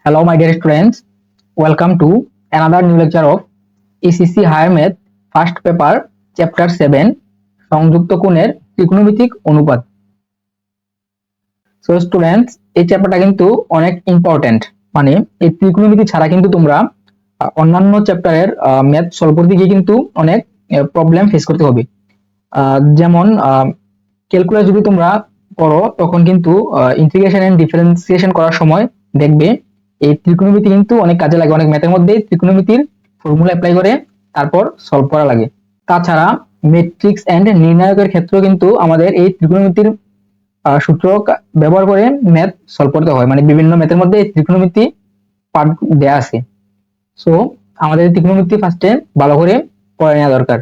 Hello, my dear students. Welcome to another new lecture of ECC Higher Math First Paper Chapter 7 সংযুক্ত কোণের ত্রিকোণমিতিক অনুপাত। So students, এই চ্যাপ্টারটা কিন্তু অনেক ইম্পর্টেন্ট। মানে এই ত্রিকোণমিতি ছাড়া কিন্তু তোমরা অন্যান্য চ্যাপ্টারের ম্যাথ সলভ করতে গিয়ে কিন্তু অনেক প্রবলেম ফেস করতে হবে। যেমন ক্যালকুলাস যদি তোমরা করো তখন কিন্তু ইন্টিগ্রেশন এন্ড ডিফারেন্সিয়েশন করার সময় দেখবে এই ত্রিকোণমিতি কিন্তু অনেক কাজে লাগে। অনেক ম্যাথের মধ্যে ত্রিকোণমিতির ফর্মুলা অ্যাপ্লাই করে তারপর সলভ করা লাগে। তাছাড়া ম্যাট্রিক্স এন্ড নির্ণায়কের ক্ষেত্রেও কিন্তু আমাদের এই ত্রিকোণমিতির সূত্র ব্যবহার করে ম্যাথ সলভ করতে হয়। মানে বিভিন্ন ম্যাথের মধ্যে এই ত্রিকোণমিতি পার্ট দেয়া আছে। সো আমাদের ত্রিকোণমিতি ফার্স্টে ভালো করে পড়ে নেওয়া দরকার।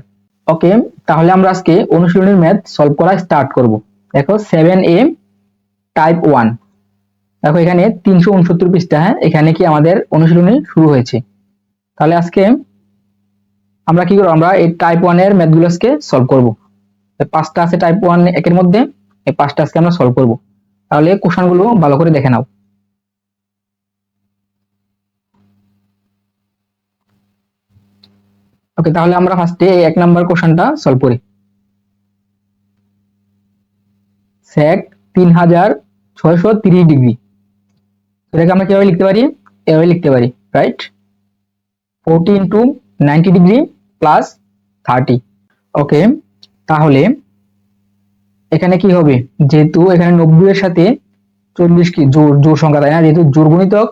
ওকে, তাহলে আমরা আজকে অনুশীলনের ম্যাথ সলভ করা স্টার্ট করব। দেখো 7A টাইপ 1। দেখো এখানে 369 পৃষ্ঠা। হ্যাঁ, এখানে কি আমাদের অনুশীলনী শুরু হয়েছে। তাহলে আজকে আমরা কি করব, আমরা এই টাইপ 1 এর ম্যাথগুলো আজকে সলভ করব। পাঁচটা আছে টাইপ 1 একের মধ্যে, এই পাঁচটা আজকে আমরা সলভ করব। তাহলে কোশ্চেনগুলো ভালো করে দেখে নাও। ওকে, তাহলে আমরা ফার্স্টে এই 1 নাম্বার কোশ্চেনটা সলভ করি। sec 3630 ডিগ্রি, এটাকে আমরা কিভাবে লিখতে পারি? এভাবে লিখতে পারি, রাইট? 40 into 90 degree plus 30। ওকে, তাহলে এখানে কি হবে? যেহেতু এখানে 90 এর সাথে 40 কি জোড় সংখ্যা, তাই না? যেহেতু জোড় গুণিতক,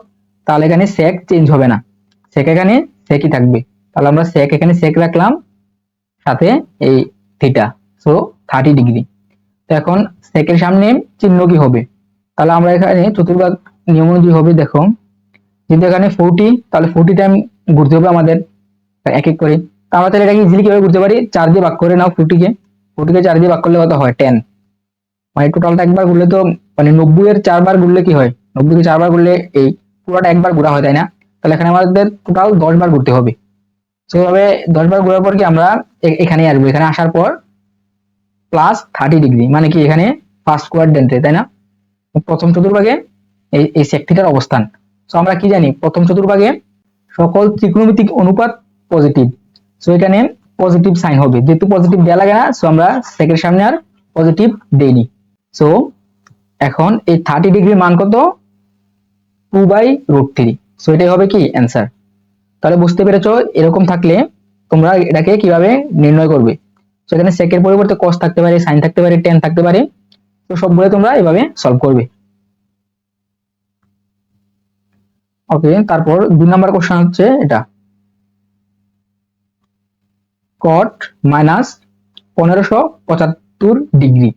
তাহলে এখানে sec চেঞ্জ হবে না, sec এখানে secই থাকবে। তাহলে আমরা sec এখানে sec রাখলাম, সাথে এই থিটা, সো 30 ডিগ্রি। তো এখন sec এর সামনে চিহ্ন কি হবে? তাহলে আমরা এখানে চতুর্ভাগ নিয়ম অনুযায়ী হবে। দেখো যেহেতু এখানে 40, তাহলে 40 টাইম ঘুরতে হবে আমাদের এক এক করে। আমরা তাহলে এটাকে ইজিলি কিভাবে ঘুরতে পারি? 4 দিয়ে ভাগ করে নাও 40 কে। 4 দিয়ে ভাগ করলে কত হয়? 10। মানে টোটালটা একবার ঘুরলে তো, মানে 90 এর 4 বার ঘুরলে কি হয়? 90 কে 4 বার ঘুরলে এই পুরোটা একবার ঘোরা হয়, তাই না? তাহলে এখানে আমাদের টোটাল 10 বার ঘুরতে হবে। সেভাবে 10 বার ঘোরার পর কি আমরা এখানে আসবো। এখানে আসার পর প্লাস 30 ডিগ্রি, মানে কি এখানে ফার্স্ট কোয়াড্রেন্টে, তাই না? প্রথম চতুর্ভাগে এই sec থিটার অবস্থান। সো আমরা কি জানি? প্রথম চতুর্ভাগে সকল ত্রিকোণমিতিক অনুপাত পজিটিভ। সো এখানে পজিটিভ সাইন হবে, যেহেতু পজিটিভ দেয়া লাগে না, সো আমরা sec এর সামনে আর পজিটিভ দেইনি। সো এখন এই 30 ডিগ্রির মান কত? 2/√3। সো এটাই হবে কি অ্যান্সার। তাহলে বুঝতে পেরেছো, এরকম থাকলে তোমরা এটাকে কিভাবে নির্ণয় করবে। সো এখানে sec এর পরিবর্তে cos থাকতে পারে, sin থাকতে পারে, tan থাকতে পারে। তো সবগুলো তোমরা এভাবে সলভ করবে। ওকে, তারপর 2 নাম্বার কোশ্চেন হচ্ছে এটা, cot -1575 ডিগ্রি।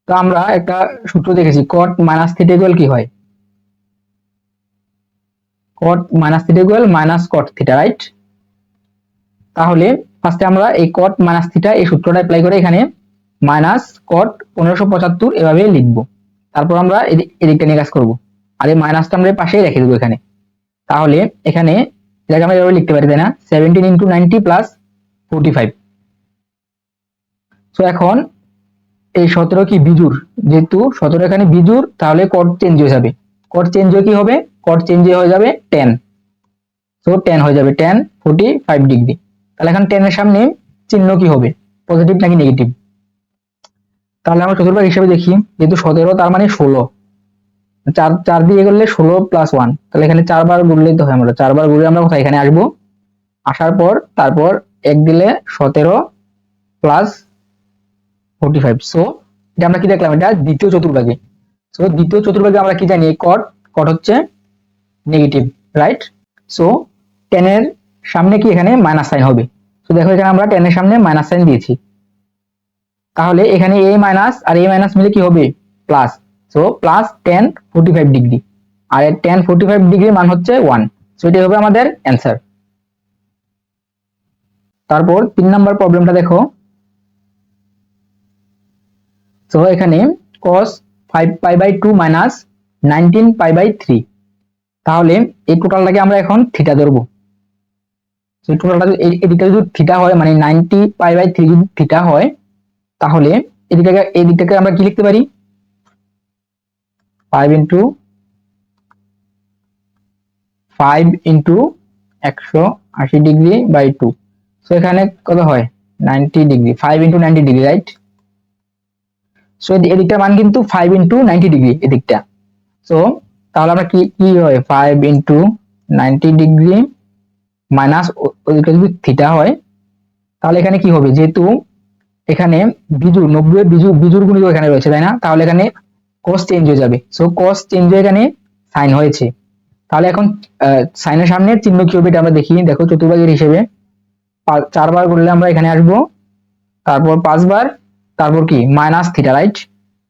তো আমরা একটা সূত্র দেখেছি, cot - থিটা ইকুয়াল কি হয়? cot - theta equal -cot theta, right? তাহলে ফার্স্টে আমরা এই cot - থিটা এই সূত্রটা অ্যাপ্লাই করে এখানে -cot 1575 এভাবে লিখব। তারপর আমরা এদিকটা নিয়ে কাজ করব, আর এই মাইনাসটা আমরা পাশেই রেখে দেবো এখানে। তাহলে এখানে এটাকে আমরা এভাবে লিখতে পারি, তাই না? 17 ইন্টু 90 প্লাস 45। সো এখন এই 17 কি বিজুর, যেহেতু 17 এখানে বিজুর, তাহলে কট চেঞ্জ হয়ে যাবে। কট চেঞ্জ হয়ে কি হবে? কট চেঞ্জ হয়ে যাবে 10। সো 10 হয়ে যাবে 10 45 ডিগ্রি। তাহলে এখন 10 এর সামনে চিহ্ন কি হবে? পজিটিভ নাকি নেগেটিভ? তাহলে আমরা চতুর্ভাগ হিসেবে দেখি, যেহেতু 17 তার মানে 16, 4 দিয়ে গেলে 16 প্লাস 1, তাহলে এখানে 4 বার ঘুরলেই তো হয়। আমরা 4 বার ঘুরে আমরা কোথায়? এখানে আসবো। আসার পর তারপর 1 দিলে 17 প্লাস 45। সো এটা আমরা কি দেখলাম? এটা দ্বিতীয় চতুর্ভাগে। সো দ্বিতীয় চতুর্ভাগে আমরা কি জানি? কট হচ্ছে নেগেটিভ, রাইট? সো 10 এর সামনে কি এখানে মাইনাস সাইন হবে। সো দেখো এখানে আমরা 10 এর সামনে মাইনাস সাইন দিয়েছি, তাহলে এখানে a মাইনাস আর a মাইনাস মিলে কি হবে? প্লাস। সো প্লাস 10 45 ডিগ্রি, আর 10 45 ডিগ্রি মান হচ্ছে 1। সো এটাই হবে আমাদের অ্যান্সার। তারপর 3 নাম্বার প্রবলেমটা দেখো। সো এখানে cos 5π/2 মাইনাস 19π/3। তাহলে এই টোটালটাকে আমরা এখন থিটা ধরবো। এই টোটালটা এদিকটা যদি থিটা হয়, মানে 90π/3 যদি থিটা হয়, তাহলে এদিকটাকে আমরা কি লিখতে পারি? 5 ইন্টু 5 ইন্টু 180°/2, সো এখানে কত হয় 90°, 5 ইন্টু 90°, রাইট? সো এদিকটার মান কিন্তু 5 ইন্টু 90° এদিকটা। সো তাহলে আমরা কি হয় 5 ইন্টু 90° মাইনাস ওদিকে যদি থিটা হয়, তাহলে এখানে কি হবে, যেহেতু এখানে বিজোড় 90 এর বিজোড় গুণিতক এখানে রয়েছে, তাই না? তাহলে এখানে cos চেঞ্জ হয়ে যাবে, সো cos চেঞ্জ হয়ে এখানে sin হয়েছে। তাহলে এখন সাইনের সামনে চিহ্ন কি হবে এটা আমরা দেখি। দেখো চতুর্ভাগের হিসেবে 4 বার করলে আমরা এখানে আসবো, তারপর 5 বার, তারপর কি মাইনাস থিটা, রাইট?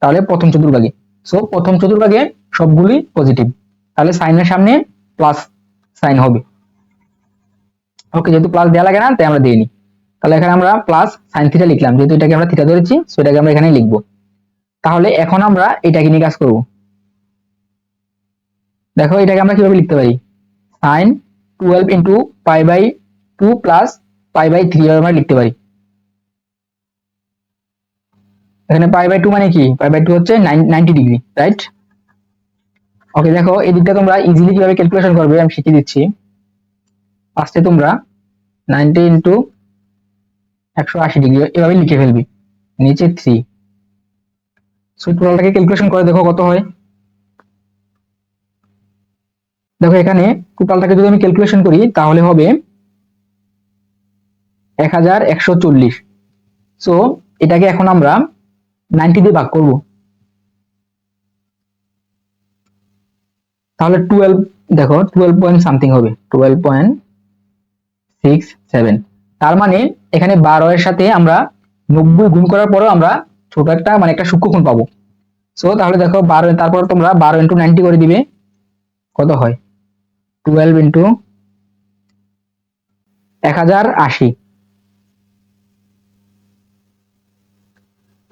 তাহলে প্রথম চতুর্ভাগে, সো প্রথম চতুর্ভাগে সবগুলি পজিটিভ, তাহলে সাইনের সামনে প্লাস সাইন হবে। ওকে, যেহেতু প্লাস দেওয়া লাগে না তাই আমরা দিইনি, তাহলে এখানে আমরা প্লাস সাইন থিটা লিখলাম, যেহেতু এটাকে আমরা থিটা ধরেছি সো এটাকে আমরা এখানে লিখবো। তাহলে এখন আমরা এটাকে নিয়ে কাজ করব। দেখো এটাকে আমরা কিভাবে লিখতে পারি, সাইন 12 ইন্টু π/2 প্লাস π/3 আমরা লিখতে পারি। এখানে π/2 মানে কি, π/2 হচ্ছে 90°, রাইট? ওকে, দেখো এই দিকটা তোমরা ইজিলি কিভাবে ক্যালকুলেশন করবে আমি শিখিয়ে দিচ্ছি। ফার্স্টে তোমরা 90 ইন্টু 180° এভাবে লিখে ফেলবি, নিচে 3। সো টোটালটাকে ক্যালকুলেশন করে দেখো কত হয়। দেখো এখানে টোটালটাকে যদি আমি ক্যালকুলেশন করি তাহলে হবে 1140। সো এটাকে এখন আমরা 90 দিয়ে ভাগ করব, তাহলে 12, দেখো 12 পয়েন্ট সামথিং হবে, 12.67। তার মানে এখানে 12 এর সাথে আমরা 90 গুণ করার পরেও আমরা ছোট একটা মানে একটা সূক্ষ্মকোণ পাবো। সো তাহলে দেখো 12, তারপর তোমরা 12 ইন্টু 90 করে দিবে, কত হয় 12 ইন্টু 1080।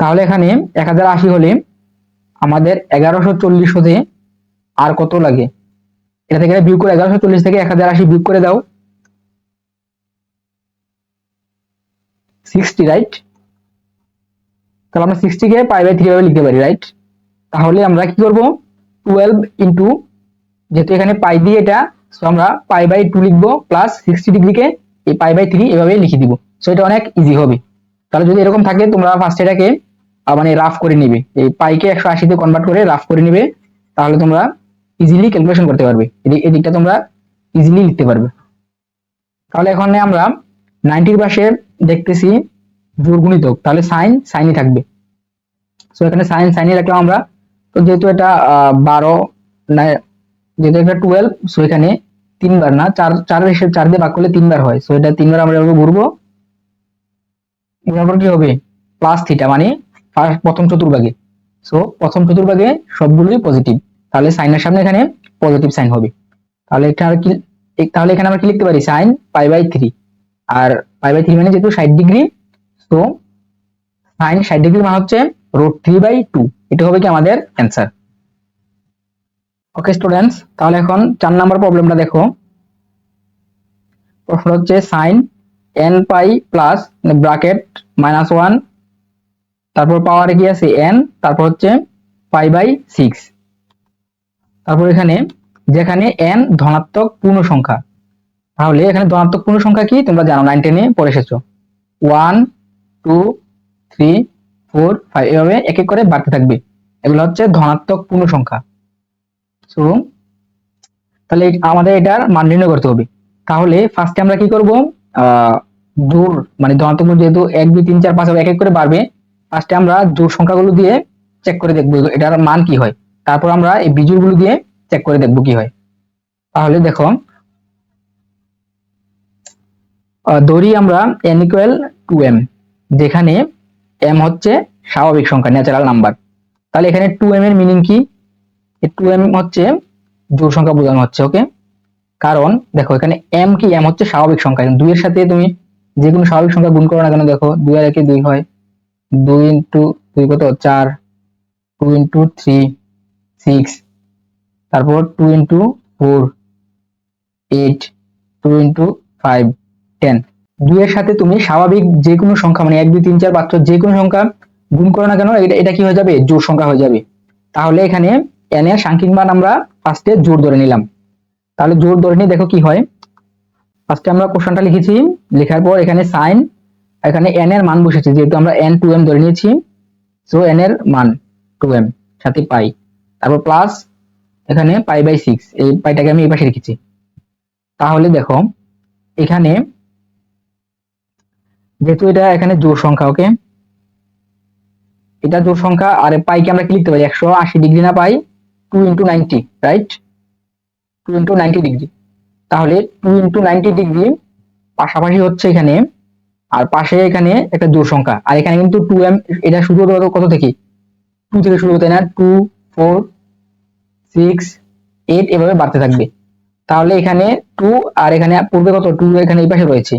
তাহলে এখানে 1080 হলে আমাদের 1140 হতে আর কত লাগে, এটা থেকে বিয়োগ করে 1140 থেকে 1080 বিয়োগ করে দাও, 60, রাইট? তাহলে আমরা 60 কে π/3 ভাবে লিখতে পারি, রাইট? তাহলে আমরা কি করব, 12 ইন্টু, যেহেতু এখানে পাই দিয়ে এটা, সো আমরা π/2 লিখবো প্লাস 60° কে এই π/3 এভাবে লিখে দিব। সো এটা অনেক ইজি হবে। তাহলে যদি এরকম থাকে তোমরা ফার্স্ট এটাকে মানে রাফ করে নিবে, এই পাইকে 180 তে কনভার্ট করে রাফ করে নিবে, তাহলে তোমরা ইজিলি ক্যালকুলেশন করতে পারবে, এই দিকটা তোমরা ইজিলি লিখতে পারবে। তাহলে এখানে আমরা 90 এর পাশে দেখতেছি জোড় গুণিতক, তাহলে সাইন সাইনই থাকবে। সো এখানে সাইন সাইনই রাখলাম আমরা। তো যেহেতু এটা 12 না, যেহেতু এটা 12, সো এখানে 3 বার না 4 হিসেবে 4 দিয়ে ভাগ করলে 3 বার হয়, সো এটা 3 বার আমরা এভাবে ঘুরবো। এরপর কি হবে প্লাস থিটা, মানে প্রথম চতুর্ভাগে, সো প্রথম চতুর্ভাগে সবগুলোই পজিটিভ, তাহলে সাইনের সামনে এখানে পজিটিভ সাইন হবে। তাহলে তাহলে এখানে আমরা কি লিখতে পারি, সাইন π/3, আর π/3 মানে যেহেতু 60°, তো সাইন 60° মানে হচ্ছে √3/2, এটা হবে কি আমাদের অ্যান্সার। ওকে স্টুডেন্টস, তাহলে এখন 4 নাম্বার প্রবলেমটা দেখো। প্রশ্ন হচ্ছে সাইন nπ প্লাস ব্র্যাকেট -1, তারপর পাওয়ারে কি আছে n, তারপর হচ্ছে π/6, তারপর এখানে যেখানে n ধনাত্মক পূর্ণ সংখ্যা, তাহলে এখানে ধনাত্মক পূর্ণ সংখ্যা কি তোমরা জানো, 9 10 এ পড়ে এসেছো, 1 2 3 4 5 এভাবে এক এক করে বাড়তে থাকবে, এগুলো হচ্ছে ধনাত্মক পূর্ণ সংখ্যা। সো তাহলে আমাদের এটার মান নির্ণয় করতে হবে। তাহলে ফার্স্টে আমরা কি করব, জোড় মানে ধনাত্মক, যেহেতু 1 2 3 4 5 এক এক করে বাড়বে, ফার্স্টে আমরা জোড় সংখ্যাগুলো দিয়ে চেক করে দেখবো এটার মান কি হয়, তারপর আমরা এই বিজোড়গুলো দিয়ে চেক করে দেখবো কি হয়। তাহলে দেখো ধরি আমরা n = 2m, যেখানে m হচ্ছে স্বাভাবিক সংখ্যা, ন্যাচারাল নাম্বার। তাহলে এখানে 2m এর মিনিং কি, 2m হচ্ছে জোড় সংখ্যা বোঝানো হচ্ছে। ওকে, কারণ দেখো এখানে m কি, m হচ্ছে স্বাভাবিক সংখ্যা, 2 এর সাথে তুমি যে কোনো স্বাভাবিক সংখ্যা গুণ করো না কেন, দেখো 2 আর 1 2 হয়, 2 ইনটু 2 কত 4, 2 ইনটু 3 6, তারপর 2 ইনটু 4 8, 2 ইনটু 5 10। 2 এর সাথে তুমি স্বাভাবিক যে কোনো সংখ্যা মানে 1 2 3 4 5 6 যে কোনো সংখ্যা গুণ করো না কেন, এটা কি হয়ে যাবে, জোড় সংখ্যা হয়ে যাবে। তাহলে এখানে n এর সাংখ্যিক মান আমরা ফার্স্টে জোড় ধরে নিলাম। তাহলে জোর ধরে নিয়ে দেখো কি হয়। ফার্স্টে আমরা কোশ্চেনটা লিখেছি, লেখার পর এখানে সাইন, এখানে n এর মান বসেছে, যেহেতু আমরা n 2m ধরে নিয়েছি, সো n এর মান 2m সাথে পাই, তারপর প্লাস এখানে পাই/6, এই পাইটাকে আমি এই পাশে রেখেছি। তাহলে দেখো এখানে যেহেতু এটা এখানে জোড় সংখ্যা, ওকে, এটা জোড় সংখ্যা, আর পাইকে আমরা কি লিখতে পারি, 180 ডিগ্রি না পাই 2 × 90, রাইট, 2 × 90 ডিগ্রি। তাহলে 2 × 90 ডিগ্রি পাশাপাশি হচ্ছে এখানে, আর পাশে এখানে একটা জোড় সংখ্যা, আর এখানে কিন্তু 2m, এটা শুরু হতে কত থেকে, 2 থেকে শুরু হতে না, 2 4 6 8 এভাবে বাড়তে থাকবে। তাহলে এখানে 2, আর এখানে পূর্বে কত 2 এখানে এই পাশে রয়েছে,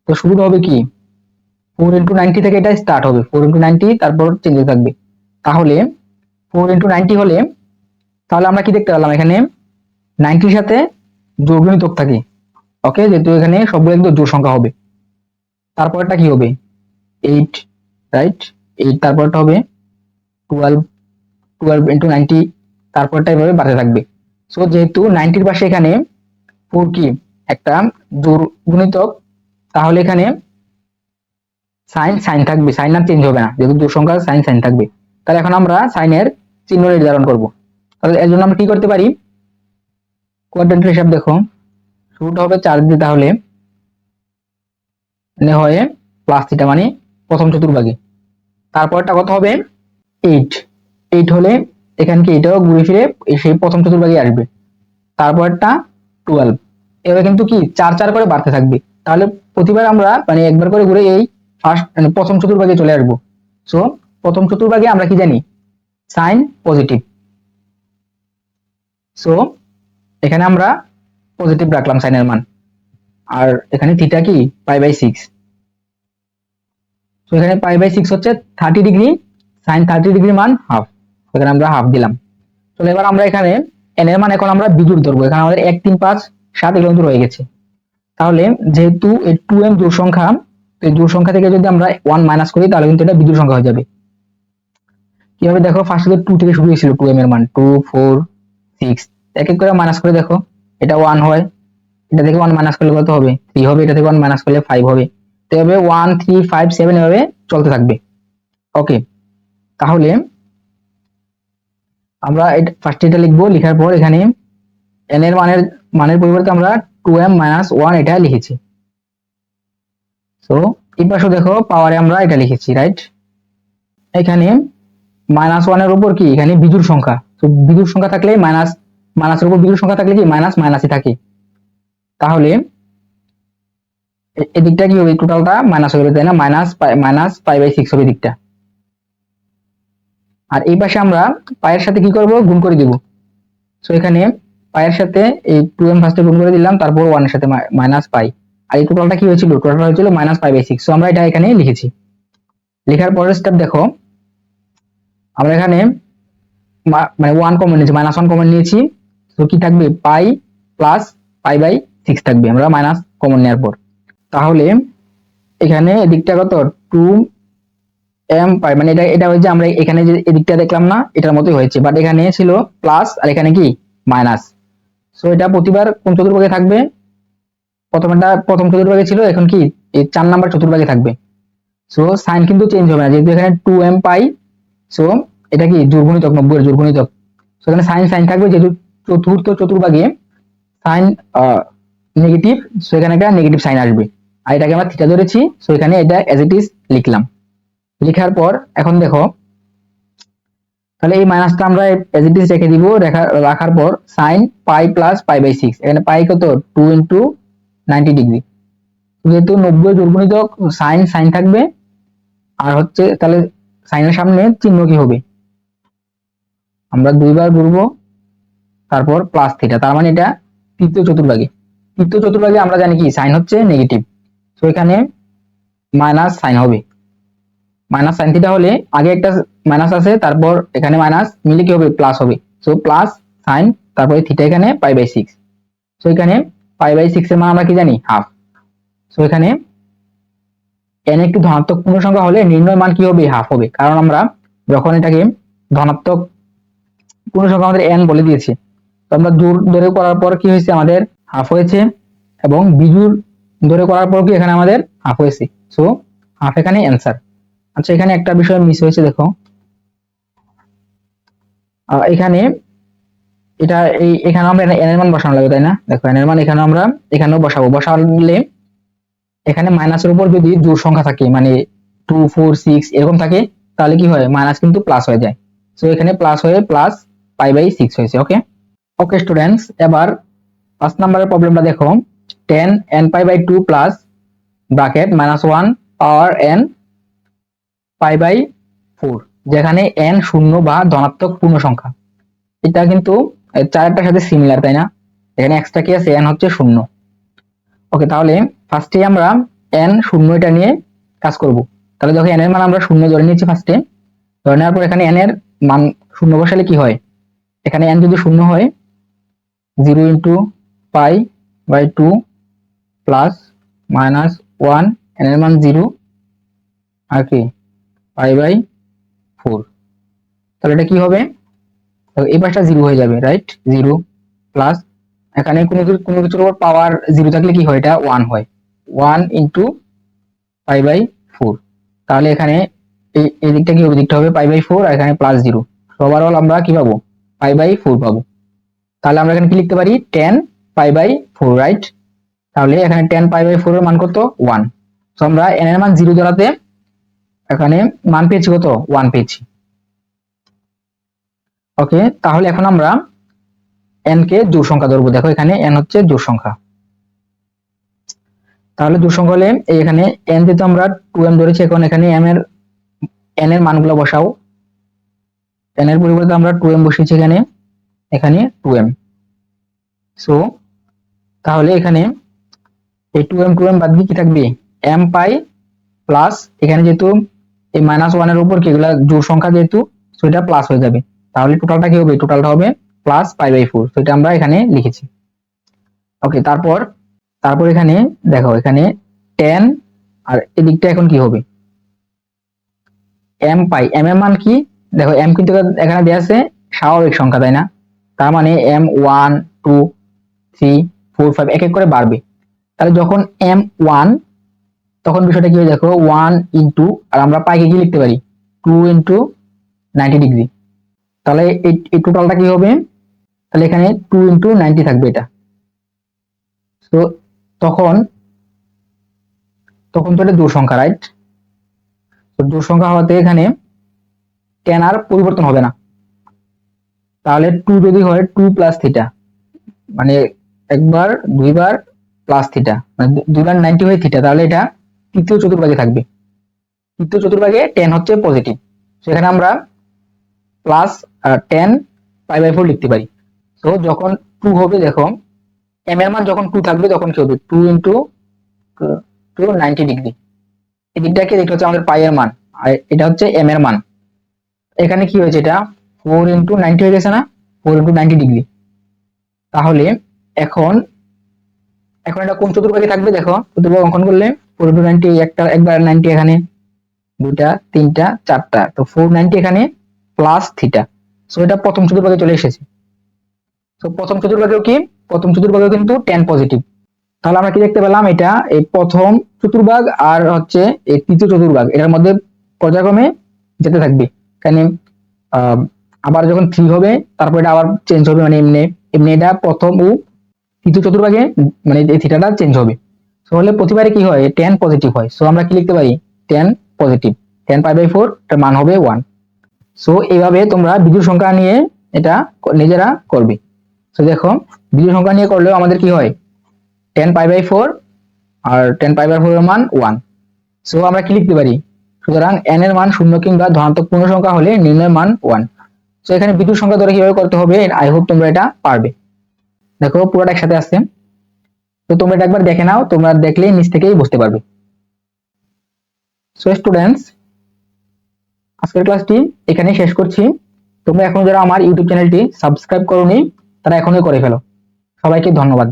তো শুরুটা হবে কি 4 × 90 থেকে এটা স্টার্ট হবে, 4 × 90 তারপর চেঞ্জ হতে থাকবে। তাহলে 4 × 90 হলে, তাহলে আমরা কি দেখতে পেলাম, এখানে 90 এর সাথে জোড় গুণিতক থাকে, ওকে, যেহেতু এখানে সবগুলো একদম জোড় সংখ্যা হবে। তারপরটা কি হবে 8, রাইট, 8, তারপরটা হবে 12, 12 × 90, তারপরটা এভাবে বাড়তে থাকবে। সো যেহেতু 90 এর পাশে এখানে 4 কি একটা জোড় গুণিতক, তাহলে এখানে সাইন সাইন থাকবে, সাইন আর চেঞ্জ হবে না, যেহেতু জোড় সংখ্যা সাইন সাইন থাকবে। তাহলে এখন আমরা সাইনের চিহ্ন নির্ধারণ করব। তাহলে এর জন্য আমরা কি করতে পারি, কোয়াড্রেন্টের হিসাব দেখো, শুরুটা হবে 4 দিয়ে, তাহলে মানে হয় প্লাস থিটা, মানে প্রথম চতুর্ভাগে। তারপরটা কত হবে 8, 8 হলে এখানে কি এটাও ঘুরে ফিরে সেই প্রথম চতুর্ভাগে আসবে। তারপরটা 12, এবার কিন্তু কি 4 4 করে বাড়তে থাকবে। তাহলে প্রতিবার আমরা মানে একবার করে ঘুরে এই ফার্স্ট মানে প্রথম চতুর্ভাগে চলে আসবো। সো প্রথম চতুর্ভাগে আমরা কি জানি, সাইন পজিটিভ, সো এখানে আমরা পজিটিভ রাখলাম সাইনের মান, আর এখানে থিটা কি পাই/6, তো এখানে পাই/6 হচ্ছে 30 ডিগ্রি, সাইন 30 ডিগ্রি মান হাফ, এখানে আমরা হাফ দিলাম। তো এবার আমরা এখানে n এর মান এখন আমরা বিজোড় ধরবো, এখানে আমাদের 1 3 5 7 এগুলো কিন্তু রয়ে গেছে। তাহলে যেহেতু এই 2m জোড় সংখ্যা, তো এই জোড় সংখ্যা থেকে যদি আমরা 1 মাইনাস করি, তাহলে কিন্তু এটা বিজোড় সংখ্যা হয়ে যাবে। কিভাবে দেখো, ফার্স্টে 2 থেকে শুরু হয়েছিল 2m এর মান 2 4 6, এক এক করে মাইনাস করে দেখো, এটা 1 হয়, এটা থেকে 1 মাইনাস করলে কত হবে 3 হবে, এটা থেকে 1 মাইনাস করলে 5 হবে, তো এভাবে 1 3 5 7 এভাবে চলতে থাকবে, ওকে। তাহলে আমরা ফার্স্ট এটা লিখবো, লেখার পর এখানে n এর মানের পরিবর্তে আমরা 2m - 1 এটা লিখেছি। সো এই পাশে দেখো পাওয়ারে আমরা এটা লিখেছি, রাইট। এখানে -1 এর উপর কি এখানে বিজোড় সংখ্যা, তো বিজোড় সংখ্যা থাকলে মাইনাসের উপর বিজোড় সংখ্যা থাকলে কি মাইনাসই থাকে। তাহলে এই দিকটা কি হবে, টোটালটা মাইনাস হবে, তাই না, মাইনাস পাই/6 হবে দিকটা। আর এই পাশে আমরা পায়ের সাথে কি করব, গুণ করে দিব। সো এখানে পায়ের সাথে এই 2m ফার্স্টে গুণ করে দিলাম, তারপর 1 এর সাথে মাইনাস পাই, আর এই টোটালটা কি হয়েছিল, টোটালটা হয়েছিল -পাই/6। সো আমরা এটা এখানে লিখেছি। লেখার পরের স্টেপ দেখো, আমরা এখানে মানে 1 কমন নিয়েছি, -1 কমন নিয়েছি, তো কি থাকবে পাই প্লাস পাই/6 থাকবে, আমরা মাইনাস কমন নেওয়ার পর। তাহলে এখানে এদিকটা কত 2m পাই, মানে এটা হচ্ছে আমরা এখানে যে এদিকটা দেখলাম না, এটার মতোই হয়েছে, বাট এখানে ছিল প্লাস আর এখানে কি মাইনাস। সো এটা প্রতিবার কোন চতুর্ভাগে থাকবে, প্রথম চতুর্ভাগে ছিল, এখন কি এই 4 নাম্বার চতুর্ভাগে থাকবে। সো সাইন কিন্তু চেঞ্জ হবে না, যেহেতু এখানে 2m পাই, সো এটা কি জোড়গুণিতক, 90 এর জোড়গুণিতক, সো এখানে সাইন সাইন থাকবে, যেহেতু চতুর্থ চতুর্ভাগে সাইন নেগেটিভ, সো এখানে একটা নেগেটিভ সাইন আসবে, আর এটাকে আমরা থিটা ধরেছি, সো এখানে এটা অ্যাজ ইট ইজ লিখলাম। লেখার পর এখন দেখো, তাহলে এই মাইনাসটা আমরা অ্যাজ ইট ইজ রেখে দিব, রাখার পর সাইন পাই প্লাস পাই/6, এখানে পাই কত 2 × 90 ডিগ্রি, যেহেতু 90 জোড়গুণিতক সাইন সাইন থাকবে, আর হচ্ছে তাহলে সাইনের সামনে চিহ্ন কি হবে, আমরা দুইবার ঘুরবো, তারপর প্লাস থিটা, তার মানে এটা তৃতীয় চতুর্ভাগে আমরা জানি কি সাইন হচ্ছে নেগেটিভ, তো এখানে মাইনাস সাইন হবে, মাইনাস সাইন থিটা হলে আগে একটা মাইনাস আছে, তারপর এখানে মাইনাস মিলে কি হবে প্লাস হবে, সো প্লাস সাইন, তারপরে থিটা এখানে পাই/6, সো এখানে পাই/6 এর মান আমরা কি জানি হাফ। সো এখানে n একটি ধনাত্মক পূর্ণ সংখ্যা হলে নির্ণয় মান কি হবে হাফ হবে, কারণ আমরা যখন এটাকে ধনাত্মক পূর্ণ সংখ্যা আমাদের n বলে দিয়েছি, তো আমরা জোর ধরে করার পর কি হয়েছে, আমাদের হাফ হয়েছে, এবং বিজোড় ধরে করার পর কি এখানে আমাদের হাফ হয়েছে। সো হাফ এখানে অ্যান্সার। আচ্ছা, এখানে একটা বিষয় মিস হয়েছে, দেখো এখানে এটা এখানে আমরা n এর মান বসানো লাগবে, তাই না? দেখো n এর মান এখানে আমরা এখানেও বসাবো। বসালে এখানে মাইনাসের উপর যদি জোড় সংখ্যা থাকে, মানে 2 4 6 এরকম থাকে, তাহলে কি হয়, মাইনাস কিন্তু প্লাস হয়ে যায়। সো এখানে প্লাস হয়ে প্লাস π/6 হয়েছে। ওকে ওকে স্টুডেন্টস, এবার 5 নম্বরের প্রবলেমটা দেখো। 10 nπ/2 প্লাস ব্র্যাকেট -1 পাওয়ার n π/4, যেখানে n শূন্য বা ধনাত্মক পূর্ণ সংখ্যা। এটা কিন্তু চারটার সাথে সিমিলার, তাই না? এখানে এক্সট্রা কি আছে, n হচ্ছে শূন্য। ওকে, তাহলে ফার্স্টে আমরা n শূন্য এটা নিয়ে কাজ করব। তাহলে দেখো n এর মান আমরা শূন্য ধরে নিয়েছি ফার্স্টে। ধরে নেওয়ার পর এখানে n এর মান শূন্য বসালে কি হয়, এখানে n যদি শূন্য হয় 0 ইন্টু π/2 প্লাস -1, n এর মান 0 আর কি π/4। তাহলে এটা কি হবে, এই পাশটা 0 হয়ে যাবে, রাইট? 0 প্লাস এখানে কোনো কিছুর উপর পাওয়ার 0 থাকলে কি হয়, এটা 1 হয়। 1 ইন্টু π/4। তাহলে এখানে এই দিকটা কি হবে, দিকটা হবে π/4, আর এখানে +0। ওভারঅল আমরা কি পাবো, π/4 পাবো। তাহলে আমরা এখানে কি লিখতে পারি, 10 π/4, রাইট? তাহলে এখানে 10 π/4 এর মান কত, 1। তো আমরা n এর মান 0 ধরাতে এখানে মান পেয়েছি কত, 1 পেয়েছি। ওকে, তাহলে এখন আমরা n কে জোড় সংখ্যা ধরবো। দেখো এখানে n হচ্ছে জোড় সংখ্যা। তাহলে জোড় সংখ্যা হলে এখানে n যেহেতু আমরা 2m ধরেছি, এখন এখানে n এর মানগুলো বসাও। n এর পরিবর্তে আমরা 2m বসিয়েছি এখানে, এখানে 2m। সো তাহলে এখানে এই 2m বাদ দিয়ে কি থাকবে, m পাই প্লাস এখানে যেহেতু এই -1 এর উপর কি এগুলা জোড় সংখ্যা যেহেতু, সো এটা প্লাস হয়ে যাবে। তাহলে টোটালটা কি হবে, টোটালটা হবে প্লাস π/4। তো এটা আমরা এখানে লিখেছি। ওকে, তারপর এখানে দেখো এখানে 10, আর এদিকটা এখন কি হবে, m পাই। m এর মান কি, দেখো m কিন্তু এখানে দেয়া আছে স্বাভাবিক সংখ্যা, তাই না? তার মানে m 1 2 3 4 5 এক এক করে বাড়বে। তাহলে যখন m 1, তখন বিষয়টা কি হয়, দেখো 1 ইন্টু, আর আমরা পাইকে কি লিখতে পারি, 2 ইন্টু 90 ডিগ্রি। তাহলে এই টোটালটা কি হবে, তাহলে এখানে 2 ইন্টু 90 থাকবে এটা। তো তখন তো এটা জোড় সংখ্যা, রাইট? তো জোড় সংখ্যা হওয়াতে এখানে 10 আর পরিবর্তন হবে না। তাহলে 2 যদি হয় 2 প্লাস থিটা, মানে একবার দুইবার প্লাস থিটা, মানে দুইবার 90 হয় থিটা, তাহলে এটা তৃতীয় চতুর্ভাগে থাকবে। তৃতীয় চতুর্ভাগে 10 হচ্ছে পজিটিভ, সেখানে আমরা প্লাস 10 π/4 লিখতে পারি। তো যখন 2 হবে, দেখো m এর মান যখন 2 থাকবে তখন কি হবে, 2 ইন্টু 90 ডিগ্রি। এই দিকটাকে দেখতে হচ্ছে আমাদের পাই এর মান, আর এটা হচ্ছে m এর মান। এখানে কি হয়েছে, এটা 4 ইন্টু 90 হয়ে গেছে না, 4 ইন্টু 90 ডিগ্রি। তাহলে এখন এটা কোন চতুর্ভাগে থাকবে, দেখো চতুর্ভাগ অঙ্কন করলে 4 ইন্টু 90, একবার 90 এখানে, দুইটা তিনটা চারটা, তো 490 এখানে প্লাস থিটা। সো এটা প্রথম চতুর্ভাগে চলে এসেছে। তো প্রথম চতুর্ভাগেও কিন্তু 10 পজিটিভ। তাহলে আমরা কি দেখতে পেলাম, এটা এই প্রথম চতুর্ভাগ আর হচ্ছে এই তৃতীয় চতুর্ভাগ, এটার মধ্যে পর্যায়ক্রমে যেতে থাকবে। এখানে আবার যখন 3 হবে, তারপর এটা আবার চেঞ্জ হবে, মানে এমনি এটা প্রথম ও তৃতীয় চতুর্ভাগে মানে এই থিটাটা চেঞ্জ হবে। সো হলে প্রতিবারে কি হয়, 10 পজিটিভ হয়। সো আমরা কি লিখতে পারি, 10 পজিটিভ, 10 π/4 এর মান হবে 1। সো এইভাবে তোমরা বিজোড় সংখ্যা নিয়ে এটা নিজেরা করবে। সো দেখো বিজোড় সংখ্যা নিয়ে করলেও আমাদের কি হয়, 10 π/4 আর 10 π/4 এর মান 1। সো আমরা কি লিখতে পারি, সুতরাং n এর মান শূন্য কিংবা ধনাত্মক পূর্ণ সংখ্যা হলে নির্ণয় মান 1। সো এখানে বিজোড় সংখ্যা ধরে কিভাবে করতে হবে, আই হোপ তোমরা এটা পারবে। দেখো পুরোটা একসাথে আসছে, তো তোমরা এটা একবার দেখে নাও, তোমরা দেখলেই নিজ থেকেই বুঝতে পারবে। সো স্টুডেন্টস, আজকের ক্লাসটি এখানেই শেষ করছি। তোমরা এখন যারা আমার ইউটিউব চ্যানেলটি সাবস্ক্রাইব করোনি, তারা এখনই করে ফেলো। সবাইকে ধন্যবাদ।